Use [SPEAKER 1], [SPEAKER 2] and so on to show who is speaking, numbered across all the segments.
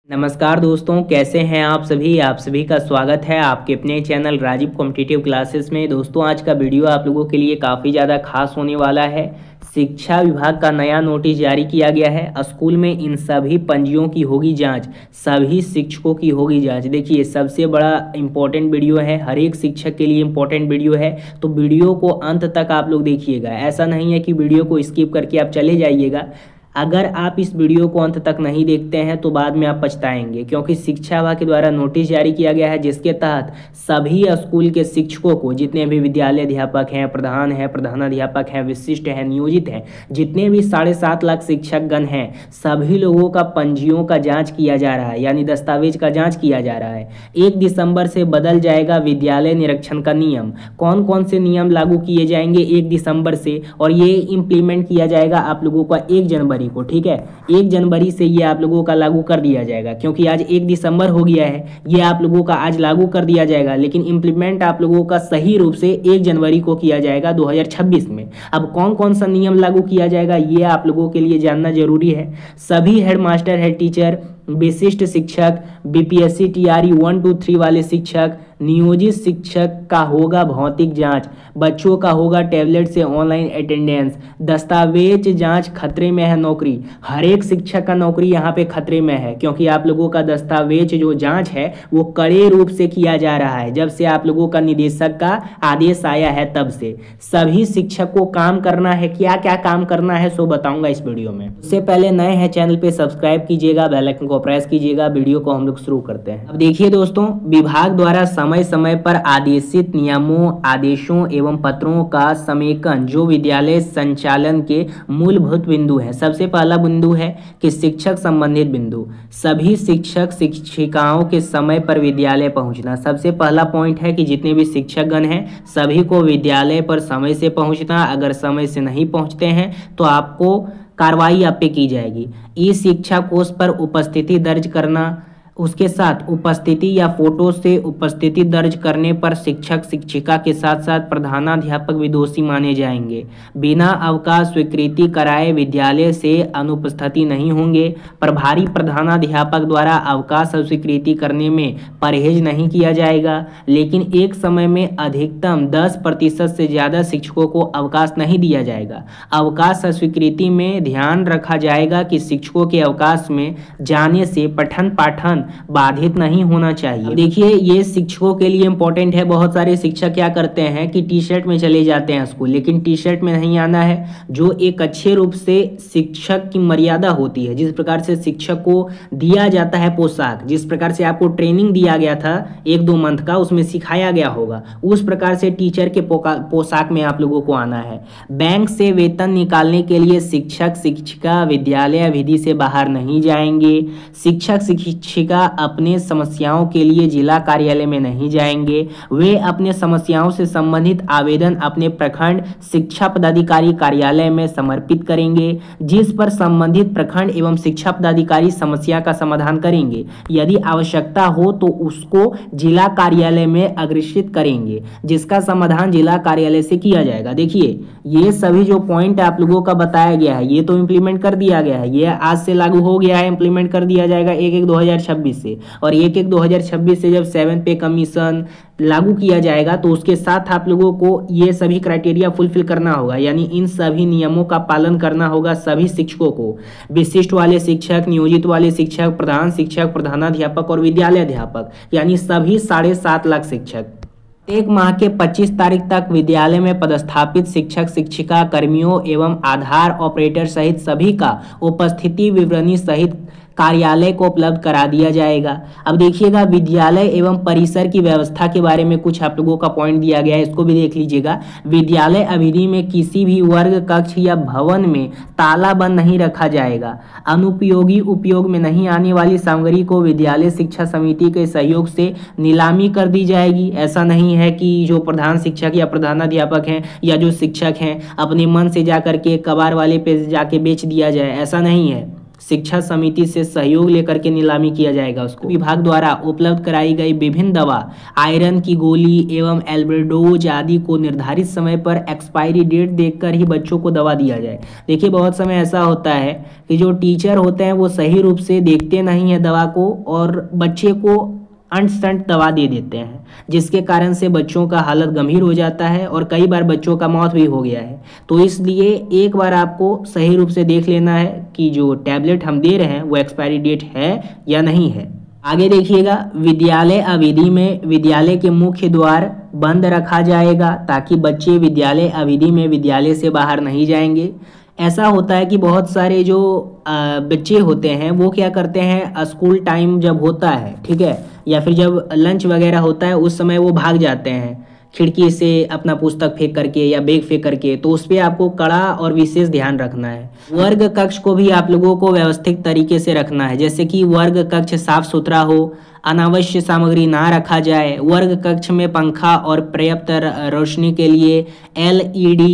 [SPEAKER 1] नमस्कार दोस्तों, कैसे हैं आप सभी का स्वागत है आपके अपने चैनल राजीव कॉम्पिटिटिव क्लासेस में। दोस्तों, आज का वीडियो आप लोगों के लिए काफ़ी ज़्यादा खास होने वाला है। शिक्षा विभाग का नया नोटिस जारी किया गया है। स्कूल में इन सभी पंजियों की होगी जांच, सभी शिक्षकों की होगी जांच। देखिए, सबसे बड़ा इंपॉर्टेंट वीडियो है, हर एक शिक्षक के लिए इंपॉर्टेंट वीडियो है, तो वीडियो को अंत तक आप लोग देखिएगा। ऐसा नहीं है कि वीडियो को स्किप करके आप चले जाइएगा। अगर आप इस वीडियो को अंत तक नहीं देखते हैं तो बाद में आप पछताएंगे, क्योंकि शिक्षा विभाग के द्वारा नोटिस जारी किया गया है, जिसके तहत सभी स्कूल के शिक्षकों को, जितने भी विद्यालय अध्यापक हैं, प्रधान हैं, प्रधानाध्यापक हैं, विशिष्ट हैं, नियोजित हैं, जितने भी 7.5 लाख शिक्षकगण हैं, सभी लोगों का पंजियों का जांच किया जा रहा है, यानी दस्तावेज का जांच किया जा रहा है। 1 दिसंबर से बदल जाएगा विद्यालय निरीक्षण का नियम। कौन कौन से नियम लागू किए जाएंगे 1 दिसंबर से, और ये इम्प्लीमेंट किया जाएगा आप लोगों का 1 जनवरी को। ठीक है, 1 जनवरी से ये आप लोगों का लागू कर दिया जाएगा, क्योंकि आज 1 दिसंबर हो गया है। ये आप लोगों का आज लागू कर दिया जाएगा, लेकिन इम्प्लीमेंट आप लोगों का सही रूप से 1 जनवरी को किया जाएगा 2026 में। अब कौन कौन सा नियम लागू किया जाएगा ये आप लोगों के लिए जानना जरूरी है। सभी हेडमास्टर, हेड टीचर, विशिष्ट शिक्षक, बीपीएससी टीआरई 1, 2, 3 वाले शिक्षक, नियोजित शिक्षक का होगा भौतिक जांच, बच्चों का होगा टैबलेट से ऑनलाइन अटेंडेंस, दस्तावेज जांच खतरे में है नौकरी। हर एक शिक्षक का नौकरी यहाँ पे खतरे में है, क्योंकि आप लोगों का दस्तावेज जो जांच है वो कड़े रूप से किया जा रहा है। जब से आप लोगों का निदेशक का आदेश आया है तब से सभी शिक्षक को काम करना है। क्या क्या काम करना है सो बताऊंगा इस वीडियो में। उससे पहले नए हैं चैनल पे सब्सक्राइब कीजिएगा, बेल आइकन को प्रेस कीजिएगा। वीडियो को हम लोग शुरू करते हैं। अब देखिए दोस्तों, विभाग द्वारा समय समय पर आदेशित नियमों, आदेशों एवं पत्रों का समेकन जो विद्यालय संचालन के मूलभूत बिंदु है। सबसे पहला बिंदु है कि शिक्षक संबंधित बिंदु, सभी शिक्षक शिक्षिकाओं के समय पर विद्यालय पहुंचना। सबसे पहला पॉइंट है कि जितने भी शिक्षकगण हैं सभी को विद्यालय पर समय से पहुंचना। अगर समय से नहीं पहुंचते हैं तो आपको कार्रवाई आप पे की जाएगी। ई शिक्षा कोष पर उपस्थिति दर्ज करना, उसके साथ उपस्थिति या फोटो से उपस्थिति दर्ज करने पर शिक्षक शिक्षिका के साथ साथ प्रधानाध्यापक भी दोषी माने जाएंगे। बिना अवकाश स्वीकृति कराए विद्यालय से अनुपस्थिति नहीं होंगे। प्रभारी प्रधानाध्यापक द्वारा अवकाश स्वीकृति करने में परहेज नहीं किया जाएगा, लेकिन एक समय में अधिकतम 10% से ज़्यादा शिक्षकों को अवकाश नहीं दिया जाएगा। अवकाश स्वीकृति में ध्यान रखा जाएगा कि शिक्षकों के अवकाश में जाने से पठन पाठन बाधित नहीं होना चाहिए। देखिए, ये शिक्षकों के लिए इंपॉर्टेंट है। बहुत सारे शिक्षक क्या करते हैं कि टी शर्ट में चले जाते हैं स्कूल, लेकिन टी शर्ट में नहीं आना है। जो एक अच्छे रूप से शिक्षक की मर्यादा होती है, जिस प्रकार से शिक्षक को दिया जाता है पोशाक, जिस प्रकार से आपको ट्रेनिंग दिया गया था 1-2 मंथ का, उसमें सिखाया गया होगा, उस प्रकार से टीचर के पोशाक में आप लोगों को आना है। बैंक से वेतन निकालने के लिए शिक्षक शिक्षिका विद्यालय विधि से बाहर नहीं जाएंगे। शिक्षक शिक्षिका अपने समस्याओं के लिए जिला कार्यालय में नहीं जाएंगे। वे अपने समस्याओं से संबंधित आवेदन अपने प्रखंड शिक्षा पदाधिकारी कार्यालय में समर्पित करेंगे, जिस पर संबंधित प्रखंड एवं शिक्षा पदाधिकारी समस्या का समाधान करेंगे। यदि आवश्यकता हो तो उसको जिला कार्यालय में अग्रेषित करेंगे, जिसका समाधान जिला कार्यालय से किया जाएगा। देखिए, ये सभी जो पॉइंट आप लोगों का बताया गया है ये तो इम्प्लीमेंट कर दिया गया है, ये आज से लागू हो गया है, इम्प्लीमेंट कर दिया जाएगा 1/1/2026 से। और 1/1/2026 से जब 7 पे कमीशन लागू किया जाएगा तो उसके साथ आप लोगों को ये सभी क्राइटेरिया फुलफिल करना होगा, यानी इन सभी नियमों का पालन करना होगा सभी शिक्षकों को। विशिष्ट वाले शिक्षक, नियोजित वाले शिक्षक, प्रधान शिक्षक, प्रधानाध्यापक और विद्यालय अध्यापक, यानी सभी 7.5 लाख शिक्षक। एक माह के 25 तारीख तक विद्यालय में पदस्थापित शिक्षक शिक्षिका कर्मियों एवं आधार ऑपरेटर सहित सभी का उपस्थिति विवरणी सहित कार्यालय को उपलब्ध करा दिया जाएगा। अब देखिएगा, विद्यालय एवं परिसर की व्यवस्था के बारे में कुछ आप लोगों का पॉइंट दिया गया है, इसको भी देख लीजिएगा। विद्यालय अवधि में किसी भी वर्ग, कक्ष या भवन में ताला बंद नहीं रखा जाएगा। अनुपयोगी उपयोग में नहीं आने वाली सामग्री को विद्यालय शिक्षा समिति के सहयोग से नीलामी कर दी जाएगी। ऐसा नहीं है कि जो प्रधान शिक्षक या प्रधानाध्यापक हैं या जो शिक्षक हैं अपने मन से जा करके कबाड़ वाले पे जाके बेच दिया जाए, ऐसा नहीं है। शिक्षा समिति से सहयोग लेकर के नीलामी किया जाएगा उसको। विभाग द्वारा उपलब्ध कराई गई विभिन्न दवा, आयरन की गोली एवं एल्बेंडोज आदि को निर्धारित समय पर एक्सपायरी डेट देखकर ही बच्चों को दवा दिया जाए। देखिए बहुत समय ऐसा होता है कि जो टीचर होते हैं वो सही रूप से देखते नहीं है दवा को और बच्चे को अंट दवा दे देते हैं, जिसके कारण से बच्चों का हालत गंभीर हो जाता है और कई बार बच्चों का मौत भी हो गया है। तो इसलिए एक बार आपको सही रूप से देख लेना है कि जो टैबलेट हम दे रहे हैं वो एक्सपायरी डेट है या नहीं है। आगे देखिएगा, विद्यालय अवधि में विद्यालय के मुख्य द्वार बंद रखा जाएगा ताकि बच्चे विद्यालय अवधि में विद्यालय से बाहर नहीं जाएंगे। ऐसा होता है कि बहुत सारे जो बच्चे होते हैं वो क्या करते हैं, स्कूल टाइम जब होता है, ठीक है, या फिर जब लंच वगैरह होता है उस समय वो भाग जाते हैं खिड़की से अपना पुस्तक फेंक करके या बैग फेंक करके। तो उस पर आपको कड़ा और विशेष ध्यान रखना है। वर्ग कक्ष को भी आप लोगों को व्यवस्थित तरीके से रखना है, जैसे कि वर्ग कक्ष साफ सुथरा हो, अनावश्यक सामग्री ना रखा जाए, वर्ग कक्ष में पंखा और पर्याप्त रोशनी के लिए LED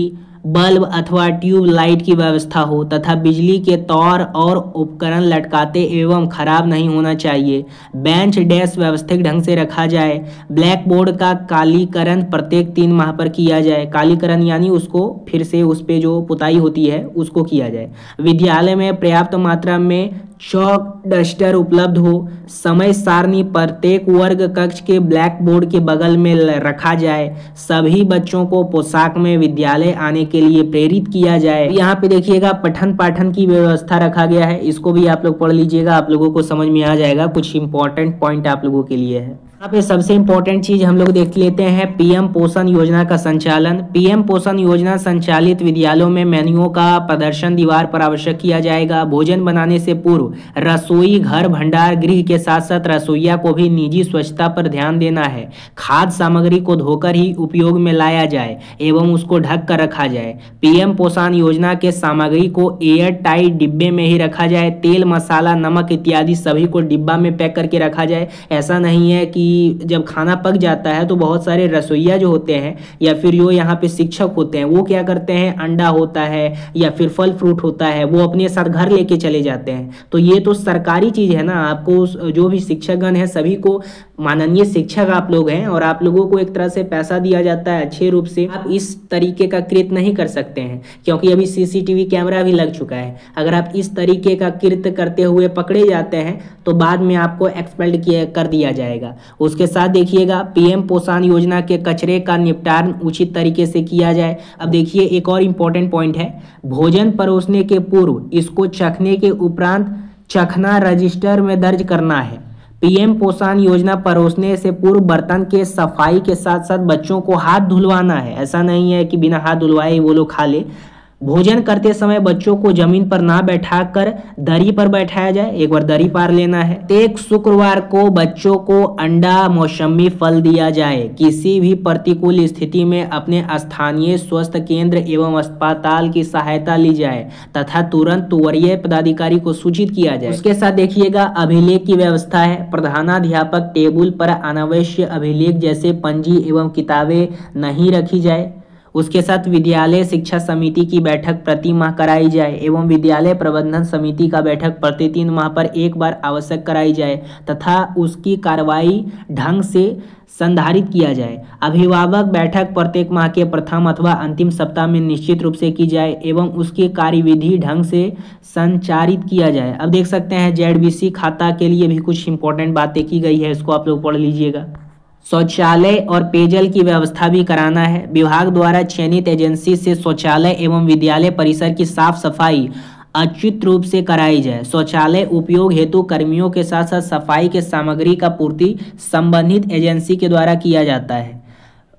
[SPEAKER 1] बल्ब अथवा ट्यूब लाइट की व्यवस्था हो तथा बिजली के तार और उपकरण लटकाते एवं खराब नहीं होना चाहिए। बेंच डेस्क व्यवस्थित ढंग से रखा जाए। ब्लैक बोर्ड का कालीकरण प्रत्येक 3 माह पर किया जाए। कालीकरण यानी उसको फिर से उस पे जो पुताई होती है उसको किया जाए। विद्यालय में पर्याप्त मात्रा में चौक डस्टर उपलब्ध हो। समय सारणी प्रत्येक वर्ग कक्ष के ब्लैक बोर्ड के बगल में रखा जाए। सभी बच्चों को पोशाक में विद्यालय आने के लिए प्रेरित किया जाए। यहाँ पे देखिएगा पठन पाठन की व्यवस्था रखा गया है, इसको भी आप लोग पढ़ लीजिएगा, आप लोगों को समझ में आ जाएगा। कुछ इंपॉर्टेंट पॉइंट आप लोगों के लिए है। यहाँ पे सबसे इंपॉर्टेंट चीज हम लोग देख लेते हैं, PM पोषण योजना का संचालन। PM पोषण योजना संचालित विद्यालयों में मेन्यूओं का प्रदर्शन दीवार पर आवश्यक किया जाएगा। भोजन बनाने से पूर्व रसोई घर भंडार गृह के साथ साथ रसोईया को भी निजी स्वच्छता पर ध्यान देना है। खाद्य सामग्री को धोकर ही उपयोग में लाया जाए एवं उसको ढक कर रखा जाए। PM पोषण योजना के सामग्री को एयर टाइट डिब्बे में ही रखा जाए। तेल मसाला नमक इत्यादि सभी को डिब्बा में पैक करके रखा जाए। ऐसा नहीं है कि जब खाना पक जाता है तो बहुत सारे रसोइया जो होते हैं या फिर जो यहाँ पे शिक्षक होते हैं वो क्या करते हैं, अंडा होता है या फिर फल फ्रूट होता है वो अपने साथ घर लेके चले जाते हैं। तो ये तो सरकारी चीज है ना, आपको जो भी शिक्षकगण है सभी को, माननीय शिक्षक आप लोग हैं और आप लोगों को एक तरह से पैसा दिया जाता है अच्छे रूप से। आप इस तरीके का कृत्य नहीं कर सकते हैं क्योंकि अभी CCTV कैमरा भी लग चुका है। अगर आप इस तरीके का कृत्य करते हुए पकड़े जाते हैं तो बाद में आपको एक्सपेल्ड कर दिया जाएगा। उसके साथ देखिएगा PM पोषण योजना के कचरे का निपटान उचित तरीके से किया जाए। अब देखिए एक और इम्पोर्टेंट पॉइंट है, भोजन परोसने के पूर्व इसको चखने के उपरांत चखना रजिस्टर में दर्ज करना है। PM पोषण योजना परोसने से पूर्व बर्तन के सफाई के साथ साथ बच्चों को हाथ धुलवाना है। ऐसा नहीं है कि बिना हाथ धुलवाए वो लोग खा ले। भोजन करते समय बच्चों को जमीन पर ना बैठाकर दरी पर बैठाया जाए, एक बार दरी पार लेना है। एक शुक्रवार को बच्चों को अंडा मौसमी फल दिया जाए। किसी भी प्रतिकूल स्थिति में अपने स्थानीय स्वास्थ्य केंद्र एवं अस्पताल की सहायता ली जाए तथा तुरंत वरीय पदाधिकारी को सूचित किया जाए। उसके साथ देखिएगा अभिलेख की व्यवस्था है। प्रधानाध्यापक टेबल पर अनावश्यक अभिलेख जैसे पंजी एवं किताबें नहीं रखी जाए। उसके साथ विद्यालय शिक्षा समिति की बैठक प्रति माह कराई जाए एवं विद्यालय प्रबंधन समिति का बैठक प्रति 3 माह पर एक बार आवश्यक कराई जाए तथा उसकी कार्रवाई ढंग से संधारित किया जाए। अभिभावक बैठक प्रत्येक माह के प्रथम अथवा अंतिम सप्ताह में निश्चित रूप से की जाए एवं उसकी कार्यविधि ढंग से संचारित किया जाए। अब देख सकते हैं ZBC खाता के लिए भी कुछ इंपॉर्टेंट बातें की गई है, इसको आप लोग पढ़ लीजिएगा। शौचालय और पेयजल की व्यवस्था भी कराना है। विभाग द्वारा चयनित एजेंसी से शौचालय एवं विद्यालय परिसर की साफ सफाई उचित रूप से कराई जाए। शौचालय उपयोग हेतु कर्मियों के साथ साथ सफाई के सामग्री का पूर्ति संबंधित एजेंसी के द्वारा किया जाता है।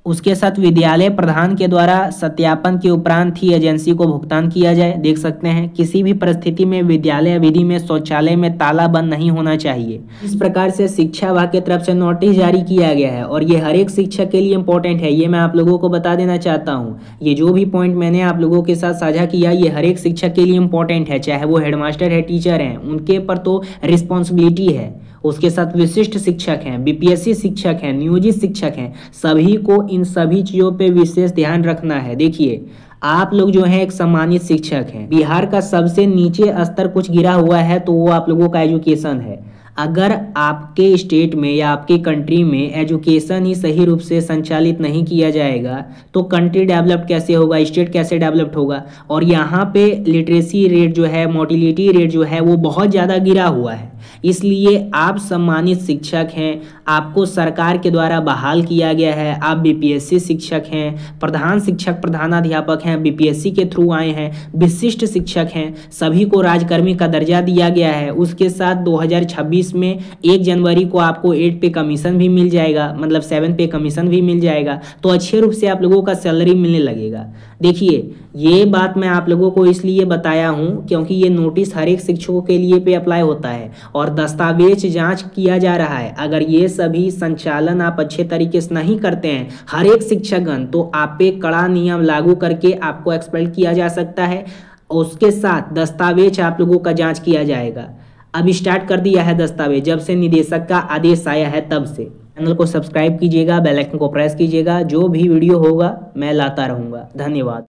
[SPEAKER 1] उसके साथ विद्यालय प्रधान के द्वारा सत्यापन के उपरांत ही एजेंसी को भुगतान किया जाए। देख सकते हैं किसी भी परिस्थिति में विद्यालय अवधि में शौचालय में ताला बंद नहीं होना चाहिए। इस प्रकार से शिक्षा विभाग की तरफ से नोटिस जारी किया गया है और ये हर एक शिक्षक के लिए इंपॉर्टेंट है, ये मैं आप लोगों को बता देना चाहता हूँ। ये जो भी पॉइंट मैंने आप लोगों के साथ साझा किया ये हर एक शिक्षक के लिए इंपॉर्टेंट है, चाहे वो हेडमास्टर है, टीचर हैं, उनके पर तो रिस्पॉन्सिबिलिटी है। उसके साथ विशिष्ट शिक्षक हैं, BPSC शिक्षक हैं, नियोजित शिक्षक हैं, सभी को इन सभी चीज़ों पे विशेष ध्यान रखना है। देखिए आप लोग जो है एक सम्मानित शिक्षक हैं। बिहार का सबसे नीचे स्तर कुछ गिरा हुआ है तो वो आप लोगों का एजुकेशन है। अगर आपके स्टेट में या आपके कंट्री में एजुकेशन ही सही रूप से संचालित नहीं किया जाएगा तो कंट्री डेवलप्ड कैसे होगा, स्टेट कैसे डेवलप्ड होगा। और यहाँ पे लिटरेसी रेट जो है, मोर्टिलिटी रेट जो है वो बहुत ज़्यादा गिरा हुआ है। इसलिए आप सम्मानित शिक्षक हैं, आपको सरकार के द्वारा बहाल किया गया है। आप बीपीएससी शिक्षक हैं, प्रधान शिक्षक प्रधानाध्यापक हैं, बीपीएससी के थ्रू आए हैं, विशिष्ट शिक्षक हैं, सभी को राजकर्मी का दर्जा दिया गया है। उसके साथ 2026 में 1 जनवरी को आपको 8 पे कमीशन भी मिल जाएगा, मतलब 7 पे कमीशन भी मिल जाएगा। तो अच्छे रूप से आप लोगों का सैलरी मिलने लगेगा। देखिए, ये बात मैं आप लोगों को इसलिए बताया हूँ क्योंकि ये नोटिस हर एक शिक्षकों के लिए पे अप्लाई होता है और दस्तावेज जांच किया जा रहा है। अगर ये सभी संचालन आप अच्छे तरीके से नहीं करते हैं हर एक शिक्षकगण, तो आप पे कड़ा नियम लागू करके आपको एक्सपेल किया जा सकता है। उसके साथ दस्तावेज आप लोगों का जांच किया जाएगा। अब स्टार्ट कर दिया है दस्तावेज, जब से निदेशक का आदेश आया है तब से। चैनल को सब्सक्राइब कीजिएगा, बेल आइकन को प्रेस कीजिएगा। जो भी वीडियो होगा मैं लाता रहूँगा। धन्यवाद।